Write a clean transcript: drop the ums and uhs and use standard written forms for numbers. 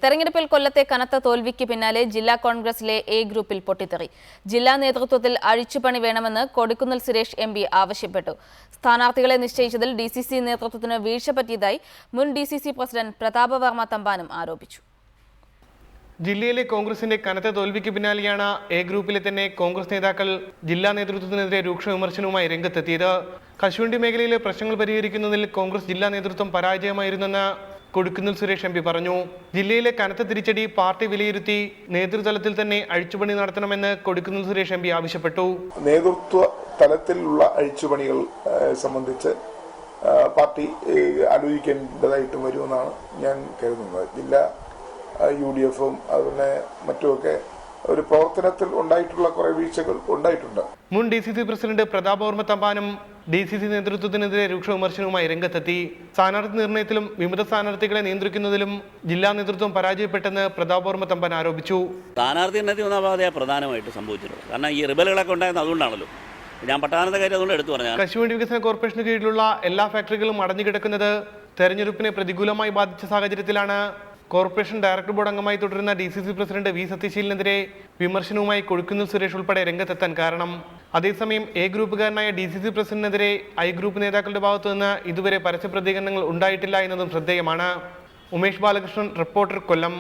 തെരഞ്ഞെടുപ്പിൽ കൊല്ലത്തെ കനത്ത തോൽവിക്ക് പിന്നാലെ ജില്ലാ കോൺഗ്രസിലെ എ ഗ്രൂപ്പിൽ പൊട്ടിത്തെറി. ജില്ലാ നേതൃത്വത്തിൽ അഴിച്ചുപണി വേണമെന്ന് കൊടിക്കുന്നിൽ സുരേഷ് എം പി ആവശ്യപ്പെട്ടു. സ്ഥാനാർത്ഥികളെ നിശ്ചയിച്ചതിൽ DCC നേതൃത്വത്തിന് വീഴ്ച പറ്റിയതായി മുൻ DCC പ്രസിഡന്റ് പ്രതാപവർമ്മ തമ്പാനും ആരോപിച്ചു. ജില്ലയിലെ കോൺഗ്രസിന്റെ കനത്ത തോൽവിക്ക് പിന്നാലെയാണ് എ ഗ്രൂപ്പിലെ തന്നെ കോൺഗ്രസ് നേതാക്കൾ ജില്ലാ നേതൃത്വത്തിനെതിരെ രൂക്ഷ വിമർശനവുമായി രംഗത്തെത്തിയത്. കശുവണ്ടി മേഖലയിലെ പ്രശ്നങ്ങൾ പരിഹരിക്കുന്നതിൽ കോൺഗ്രസ് ജില്ലാ നേതൃത്വം പരാജയമായിരുന്നെന്ന് കൊടിക്കുന്നിൽ സുരേഷ് എം പി പറഞ്ഞു. ജില്ലയിലെ കനത്ത തിരിച്ചടി പാർട്ടി വിലയിരുത്തി നേതൃതലത്തിൽ തന്നെ അഴിച്ചുപണി നടത്തണമെന്ന് കൊടിക്കുന്നിൽ സുരേഷ് എം പി ആവശ്യപ്പെട്ടു. നേതൃത്വ തലത്തിലുള്ള അഴിച്ചുപണികൾ സംബന്ധിച്ച് പാർട്ടി ആലോചിക്കേണ്ടതായിട്ട് വരുമെന്നാണ് ഞാൻ കരുതുന്നത്. ജില്ലാ UDF-ഉം അതുപോലെ മറ്റുമൊക്കെ ഒരു പ്രവർത്തനത്തിൽ ഉണ്ടായിട്ടുള്ള കുറെ വീഴ്ചകൾ ഉണ്ടായിട്ടുണ്ട്. മുൻ DCC പ്രസിഡന്റ് പ്രതാപവർമ്മ തമ്പാനും DCC നേതൃത്വത്തിനെതിരെ രൂക്ഷ വിമർശനവുമായി രംഗത്തെത്തി. സ്ഥാനാർത്ഥി നിർണയത്തിലും വിമത സ്ഥാനാർത്ഥികളെ നിയന്ത്രിക്കുന്നതിലും ജില്ലാ നേതൃത്വം പരാജയപ്പെട്ടെന്ന് പ്രതാപവർമ്മ തമ്പാൻ ആരോപിച്ചു. സ്ഥാനാർത്ഥി നിർണയത്തിൽ പ്രധാനമായിട്ട് സംഭവിച്ചിട്ടുള്ളത് കാരണം ഈ റിബലുകളൊക്കെ ഉണ്ടായത് അതുകൊണ്ടാണല്ലോ. ഞാൻ പട്ടാനത്തെ കാര്യം അതുകൊണ്ട് എടുത്തു പറഞ്ഞു. കശുവണ്ടി വികസന കോർപ്പറേഷന് കീഴിലുള്ള എല്ലാ ഫാക്ടറികളും അടഞ്ഞുകിടക്കുന്നത് തെരഞ്ഞെടുപ്പിനെ പ്രതികൂലമായി ബാധിച്ച സാഹചര്യത്തിലാണ് കോർപ്പറേഷൻ ഡയറക്ടർ ബോർഡ് അംഗമായി തുടരുന്ന DCC പ്രസിഡന്റ് V സതീശീലിനെതിരെ വിമർശനവുമായി കൊടിക്കുന്നിൽ സുരേഷ് ഉൾപ്പെടെ രംഗത്തെത്താൻ കാരണം. അതേസമയം എ ഗ്രൂപ്പുകാരനായ DCC പ്രസിഡന്റിനെതിരെ I ഗ്രൂപ്പ് നേതാക്കളുടെ ഭാഗത്തുനിന്ന് ഇതുവരെ പരസ്യ പ്രതികരണങ്ങൾ ഉണ്ടായിട്ടില്ല എന്നതും ശ്രദ്ധേയമാണ്. ഉമേഷ് ബാലകൃഷ്ണൻ, റിപ്പോർട്ടർ, കൊല്ലം.